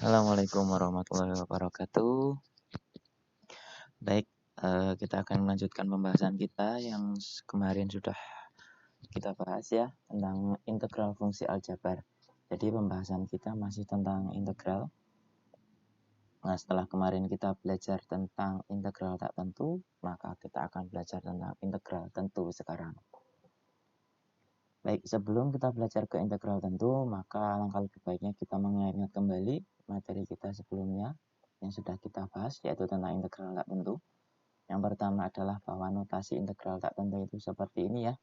Assalamualaikum warahmatullahi wabarakatuh. Baik, kita akan melanjutkan pembahasan kita yang kemarin sudah kita bahas ya, tentang integral fungsi aljabar. Jadi pembahasan kita masih tentang integral. Nah, setelah kemarin kita belajar tentang integral tak tentu, maka kita akan belajar tentang integral tentu sekarang. Baik, sebelum kita belajar ke integral tentu, maka alangkah lebih baiknya kita mengingat kembali materi kita sebelumnya yang sudah kita bahas, yaitu tentang integral tak tentu. Yang pertama adalah bahwa notasi integral tak tentu itu seperti ini ya.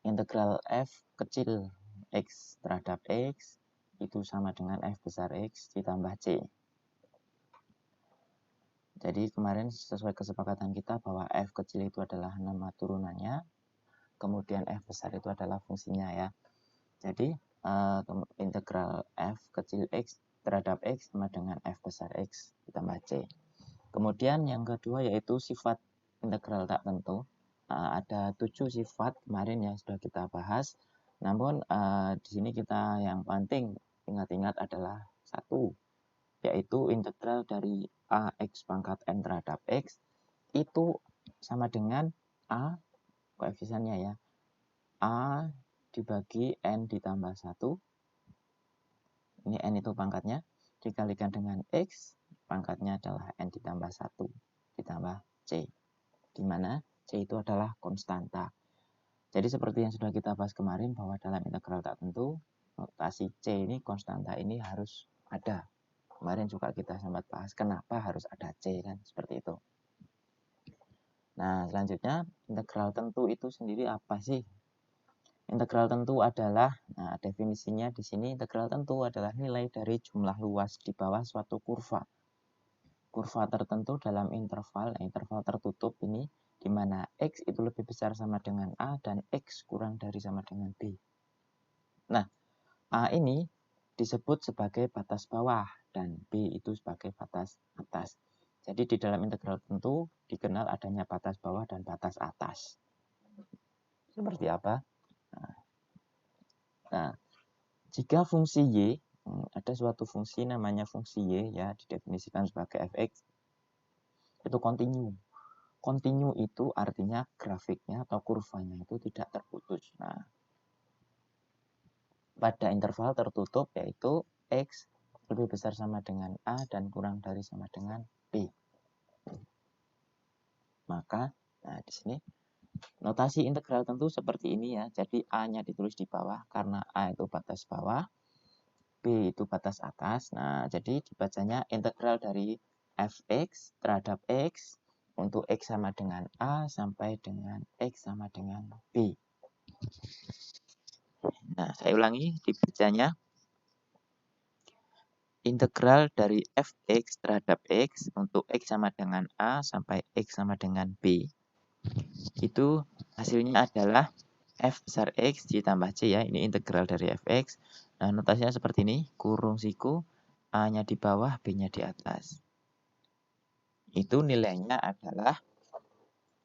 Integral f kecil x terhadap x itu sama dengan f besar x ditambah c. Jadi kemarin sesuai kesepakatan kita bahwa f kecil itu adalah nama turunannya, kemudian f besar itu adalah fungsinya ya. Jadi integral f kecil x terhadap x sama dengan f besar x ditambah c. Kemudian yang kedua yaitu sifat integral tak tentu. Ada 7 sifat kemarin yang sudah kita bahas. Namun di sini kita yang penting ingat-ingat adalah satu, yaitu integral dari ax pangkat n terhadap x itu sama dengan a koefisiennya ya. A dibagi n ditambah 1. Ini n itu pangkatnya dikalikan dengan x, pangkatnya adalah n ditambah 1 ditambah c, di mana c itu adalah konstanta. Jadi seperti yang sudah kita bahas kemarin bahwa dalam integral tak tentu notasi c ini konstanta ini harus ada. Kemarin juga kita sempat bahas kenapa harus ada c kan, seperti itu. Nah, selanjutnya integral tentu itu sendiri apa sih? Integral tentu adalah, definisinya di sini integral tentu adalah nilai dari jumlah luas di bawah suatu kurva. Kurva tertentu dalam interval tertutup ini, di mana x itu lebih besar sama dengan a dan x kurang dari sama dengan b. Nah, a ini disebut sebagai batas bawah dan b itu sebagai batas atas. Jadi di dalam integral tentu dikenal adanya batas bawah dan batas atas. Seperti apa? Nah, jika fungsi y, ada suatu fungsi namanya fungsi y ya, didefinisikan sebagai fx, itu kontinu. Kontinu itu artinya grafiknya atau kurvanya itu tidak terputus. Nah, pada interval tertutup yaitu x lebih besar sama dengan a dan kurang dari sama dengan b. Maka, di sini notasi integral tentu seperti ini ya. Jadi a-nya ditulis di bawah karena a itu batas bawah, b itu batas atas. Nah, jadi dibacanya integral dari fx terhadap x untuk x sama dengan a sampai dengan x sama dengan b. Nah, saya ulangi dibacanya. Integral dari fx terhadap x untuk x sama dengan a sampai x sama dengan b. Itu hasilnya adalah f besar x ditambah c ya. Ini integral dari fx. Nah, notasinya seperti ini. Kurung siku, a-nya di bawah, b-nya di atas. Itu nilainya adalah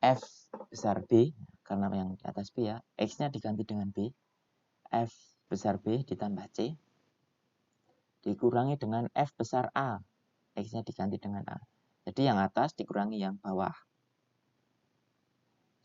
f besar b, karena yang di atas b ya. X-nya diganti dengan b. F besar b ditambah c. Dikurangi dengan f besar a. X-nya diganti dengan a. Jadi yang atas dikurangi yang bawah.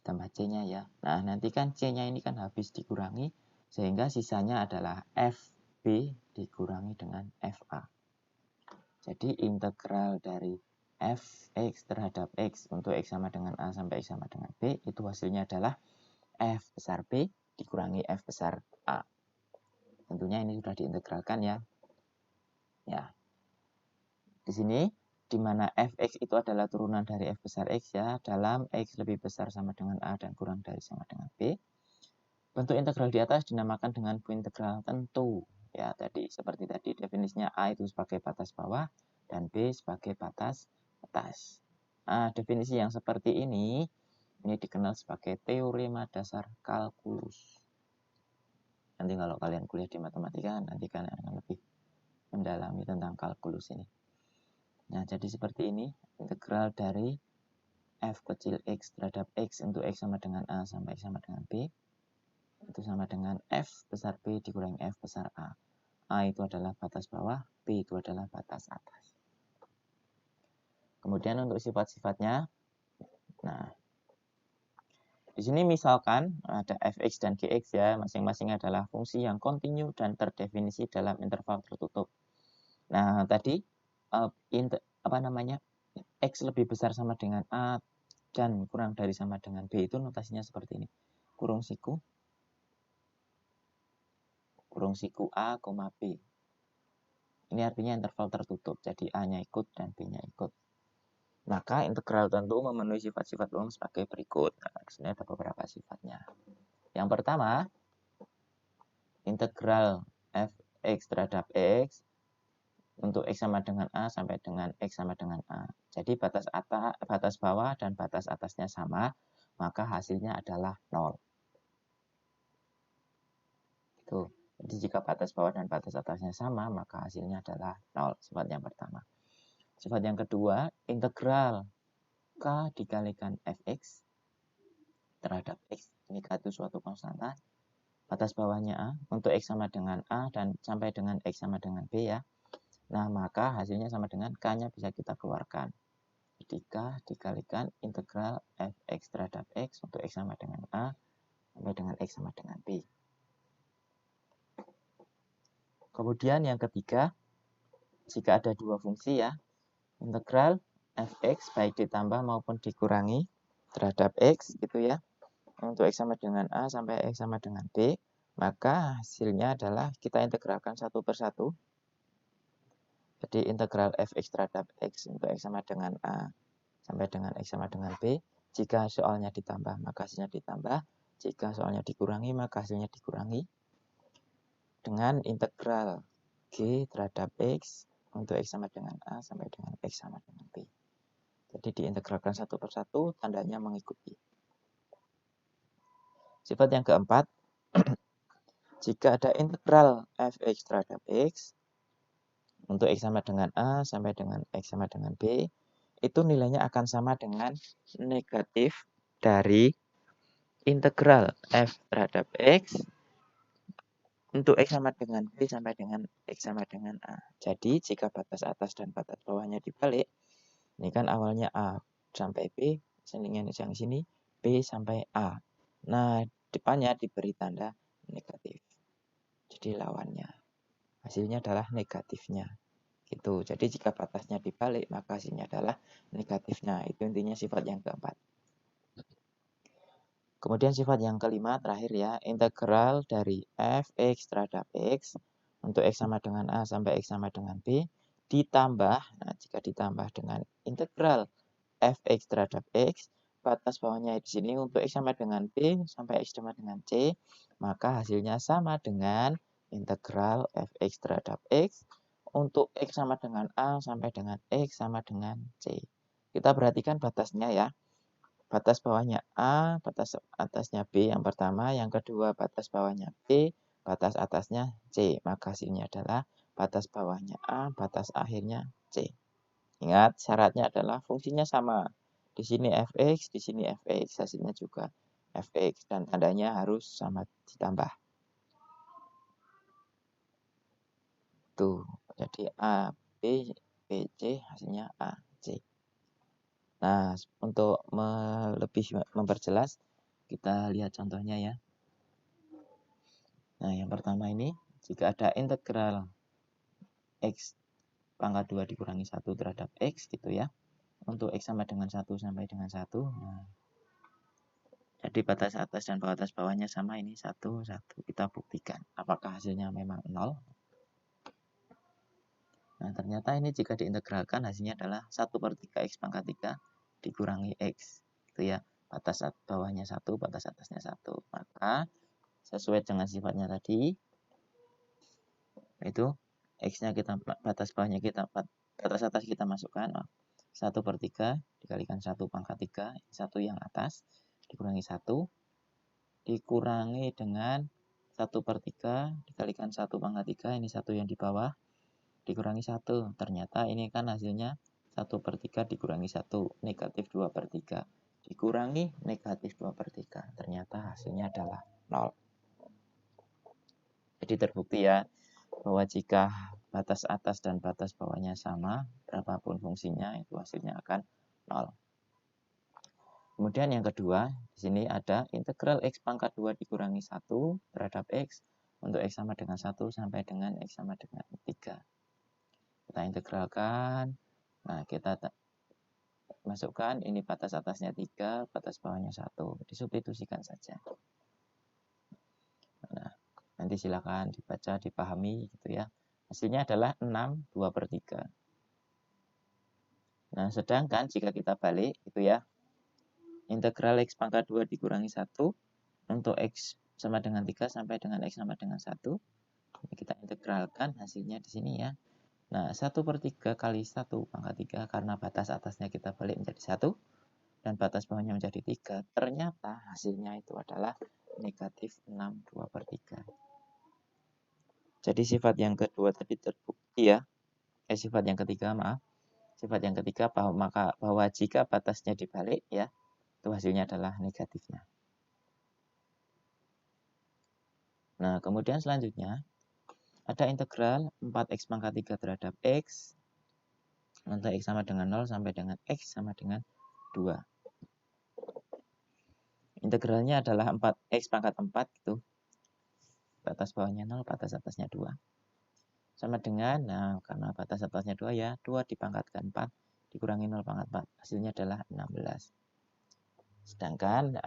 Ditambah C-nya ya. Nah, nanti kan C-nya ini kan habis dikurangi, sehingga sisanya adalah FB dikurangi dengan FA. Jadi integral dari fx terhadap x untuk x sama dengan a sampai x sama dengan b, itu hasilnya adalah f besar b dikurangi f besar a. Tentunya ini sudah diintegralkan ya. Ya. Di sini di mana fx itu adalah turunan dari f besar x ya, dalam x lebih besar sama dengan a dan kurang dari sama dengan b. Bentuk integral di atas dinamakan dengan integral tentu. Ya, tadi seperti tadi definisinya a itu sebagai batas bawah dan b sebagai batas atas. Nah, definisi yang seperti ini dikenal sebagai teorema dasar kalkulus. Nanti kalau kalian kuliah di matematika, nanti kalian akan lebih mendalami tentang kalkulus ini. Nah, jadi seperti ini, integral dari f kecil x terhadap x untuk x sama dengan a sampai x sama dengan b, itu sama dengan f besar b dikurangi f besar a. A itu adalah batas bawah, B itu adalah batas atas. Kemudian untuk sifat-sifatnya, nah di sini misalkan ada fx dan gx ya, masing-masing adalah fungsi yang kontinu dan terdefinisi dalam interval tertutup. Nah tadi x lebih besar sama dengan a dan kurang dari sama dengan b itu notasinya seperti ini, kurung siku a, b. Ini artinya interval tertutup, jadi a-nya ikut dan b-nya ikut. Maka integral tentu memenuhi sifat-sifat umum sebagai berikut. Nah, di sini ada beberapa sifatnya. Yang pertama, integral fx terhadap x untuk x sama dengan a sampai dengan x sama dengan a. Jadi batas bawah dan batas atasnya sama, maka hasilnya adalah 0. Itu. Jadi jika batas bawah dan batas atasnya sama, maka hasilnya adalah 0. Sifat yang pertama. Sifat yang kedua, integral k dikalikan fx terhadap x. Ini k itu suatu konstanta. Batas bawahnya a untuk x sama dengan a dan sampai dengan x sama dengan b ya. Nah, maka hasilnya sama dengan k-nya bisa kita keluarkan. Jadi k dikalikan integral fx terhadap x untuk x sama dengan a sampai dengan x sama dengan b. Kemudian yang ketiga, jika ada dua fungsi ya, integral fx baik ditambah maupun dikurangi terhadap x gitu ya, untuk x sama dengan a sampai x sama dengan b, maka hasilnya adalah kita integralkan satu per satu. Jadi integral fx terhadap x untuk x sama dengan a sampai dengan x sama dengan b. Jika soalnya ditambah, maka hasilnya ditambah. Jika soalnya dikurangi, maka hasilnya dikurangi. Dengan integral g terhadap x untuk x sama dengan a sampai dengan x sama dengan b. Jadi diintegralkan satu per satu, tandanya mengikuti. Sifat yang keempat, jika ada integral fx terhadap x untuk x sama dengan a sampai dengan x sama dengan b, itu nilainya akan sama dengan negatif dari integral f terhadap x untuk x sama dengan b sampai dengan x sama dengan a. Jadi jika batas atas dan batas bawahnya dibalik, ini kan awalnya a sampai b, sininya yang sini b sampai a. Nah, depannya diberi tanda negatif. Jadi lawannya. Hasilnya adalah negatifnya. Gitu. Jadi jika batasnya dibalik, maka hasilnya adalah negatifnya. Itu intinya sifat yang keempat. Kemudian sifat yang kelima terakhir ya, integral dari fx terhadap x untuk x sama dengan a sampai x sama dengan b ditambah, nah jika ditambah dengan integral fx terhadap x, batas bawahnya di sini untuk x sama dengan b sampai x sama dengan c, maka hasilnya sama dengan integral fx terhadap x untuk x sama dengan a sampai dengan x sama dengan c. Kita perhatikan batasnya ya. Batas bawahnya a, batas atasnya b yang pertama, yang kedua batas bawahnya b, batas atasnya c. Maka hasilnya adalah batas bawahnya a, batas akhirnya c. Ingat, syaratnya adalah fungsinya sama. Di sini fx, di sini fx, hasilnya juga fx. Dan tandanya harus sama ditambah. Tuh, jadi a, b, c, hasilnya a, c. Nah, untuk lebih memperjelas, kita lihat contohnya ya. Nah, yang pertama ini, jika ada integral x pangkat 2 dikurangi 1 terhadap x gitu ya. Untuk x sama dengan 1 sampai dengan 1. Nah, jadi batas atas dan batas bawahnya sama, ini 1, 1. Kita buktikan apakah hasilnya memang 0. Nah, ternyata ini jika diintegralkan hasilnya adalah 1/3 x pangkat 3 dikurangi x. Gitu ya. Batas bawahnya 1, batas atasnya 1. Maka sesuai dengan sifatnya tadi, itu x-nya kita, batas bawahnya kita, batas atas kita masukkan 1/3 dikalikan 1 pangkat 3, 1 yang atas dikurangi 1 dikurangi dengan 1/3 dikalikan 1 pangkat 3, ini 1 yang di bawah dikurangi 1. Ternyata ini kan hasilnya 1/3 dikurangi 1, negatif 2/3 dikurangi negatif 2/3. Ternyata hasilnya adalah 0. Jadi terbukti ya, bahwa jika batas atas dan batas bawahnya sama, berapapun fungsinya, itu hasilnya akan 0. Kemudian yang kedua, di sini ada integral x pangkat 2 dikurangi 1 terhadap x untuk x sama dengan 1 sampai dengan x sama dengan 3. Kita integralkan. Nah, kita masukkan ini batas atasnya 3, batas bawahnya 1. Disubstitusikan saja. Nah, nanti silakan dibaca, dipahami gitu ya. Hasilnya adalah 6, 2/3. Nah, sedangkan jika kita balik itu ya, integral x pangkat 2 dikurangi 1 untuk x sama dengan 3 sampai dengan x sama dengan 1. Ini kita integralkan hasilnya di sini ya. Nah, 1/3 kali 1 pangkat 3 karena batas atasnya kita balik menjadi 1 dan batas bawahnya menjadi 3. Ternyata hasilnya itu adalah negatif 6, 2/3. Jadi sifat yang kedua tadi terbukti ya. Sifat yang ketiga, maaf. Sifat yang ketiga bahwa jika batasnya dibalik ya, itu hasilnya adalah negatifnya. Nah, kemudian selanjutnya ada integral 4x pangkat 3 terhadap x untuk x sama dengan 0 sampai dengan x sama dengan 2. Integralnya adalah 4x pangkat 4 gitu. Batas bawahnya 0, batas atasnya 2. Sama dengan, nah karena batas atasnya 2 ya, 2 dipangkatkan 4 dikurangi 0 pangkat 4. Hasilnya adalah 16. Sedangkan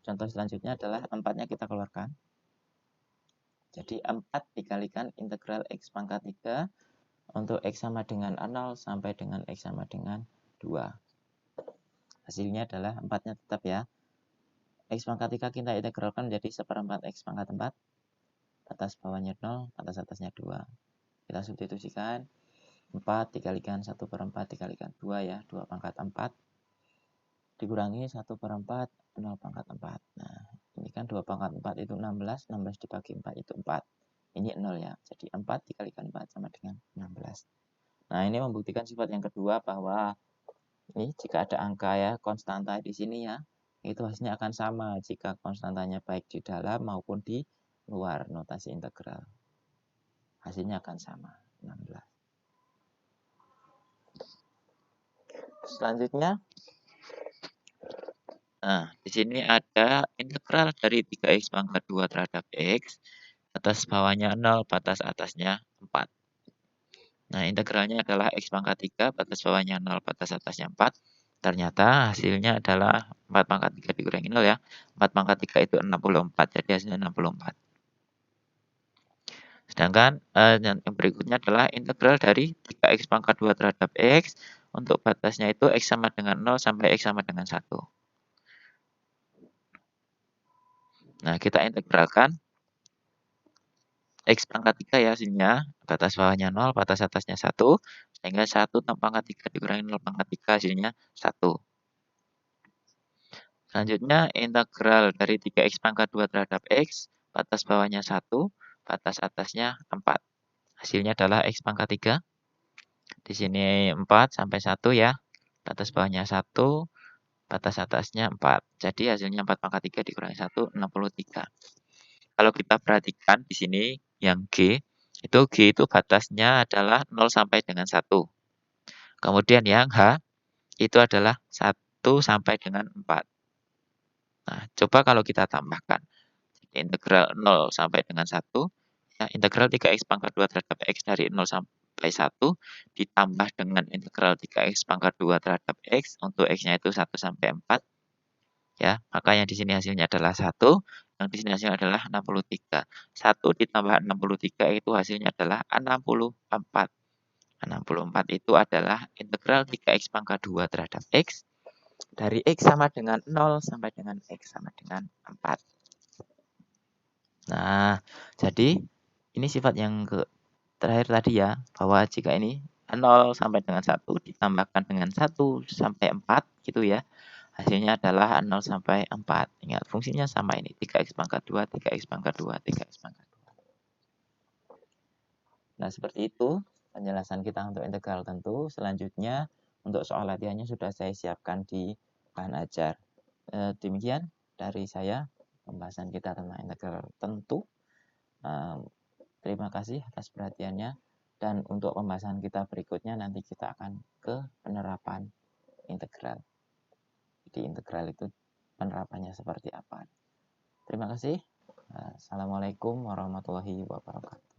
contoh selanjutnya adalah 4-nya kita keluarkan. Jadi 4 dikalikan integral x pangkat 3 untuk x sama dengan 0 sampai dengan x sama dengan 2. Hasilnya adalah 4-nya tetap ya. X pangkat 3 kita integralkan menjadi 1/4 x pangkat 4. Batas bawahnya 0, batas atasnya 2. Kita substitusikan. 4 dikalikan 1/4 dikalikan 2 ya. 2 pangkat 4. Dikurangi 1/4, 0 pangkat 4. Nah, ini kan 2 pangkat 4 itu 16. 16 dibagi 4 itu 4. Ini 0 ya. Jadi 4 dikalikan 4 sama dengan 16. Nah, ini membuktikan sifat yang kedua bahwa ini jika ada angka ya, konstanta di sini ya, itu hasilnya akan sama jika konstantanya baik di dalam maupun di luar notasi integral. Hasilnya akan sama, 16. Selanjutnya, nah, di sini ada integral dari 3x pangkat 2 terhadap x, batas bawahnya 0, batas atasnya 4. Nah, integralnya adalah x pangkat 3, batas bawahnya 0, batas atasnya 4. Ternyata hasilnya adalah 4 pangkat 3 dikurangi 0 ya. 4 pangkat 3 itu 64, jadi hasilnya 64. Sedangkan yang berikutnya adalah integral dari 3x pangkat 2 terhadap x. Untuk batasnya itu x sama dengan 0 sampai x sama dengan 1. Nah, kita integralkan x pangkat 3 ya hasilnya. Batas bawahnya 0, batas atasnya 1. Sehingga 1 pangkat 3 dikurangi 0 pangkat 3 hasilnya 1. Selanjutnya, integral dari 3x pangkat 2 terhadap x, batas bawahnya 1, batas atasnya 4. Hasilnya adalah x pangkat 3. Di sini 4 sampai 1 ya. Batas bawahnya 1, batas atasnya 4. Jadi hasilnya 4 pangkat 3 dikurangi 1, 63. Kalau kita perhatikan di sini yang G itu batasnya adalah 0 sampai dengan 1. Kemudian yang H itu adalah 1 sampai dengan 4. Nah, coba kalau kita tambahkan integral 0 sampai dengan 1, ya, integral 3x pangkat 2 terhadap x dari 0 sampai 1 ditambah dengan integral 3x pangkat 2 terhadap x untuk x-nya itu 1 sampai 4. Ya, maka yang di sini hasilnya adalah 1, yang di sini hasilnya adalah 63. 1 ditambah 63 itu hasilnya adalah 64. 64 itu adalah integral 3x pangkat 2 terhadap x dari x sama dengan 0 sampai dengan x sama dengan 4. Nah, jadi ini sifat yang terakhir tadi ya, bahwa jika ini 0 sampai dengan 1 ditambahkan dengan 1 sampai 4 gitu ya, hasilnya adalah 0 sampai 4. Ingat, fungsinya sama ini, 3x pangkat 2, 3x pangkat 2, 3x pangkat 2. Nah, seperti itu penjelasan kita untuk integral tentu. Selanjutnya, untuk soal latihannya sudah saya siapkan di bahan ajar. Demikian dari saya, pembahasan kita tentang integral tentu. Terima kasih atas perhatiannya. Dan untuk pembahasan kita berikutnya nanti kita akan ke penerapan integral. Jadi integral itu penerapannya seperti apa. Terima kasih. Assalamualaikum warahmatullahi wabarakatuh.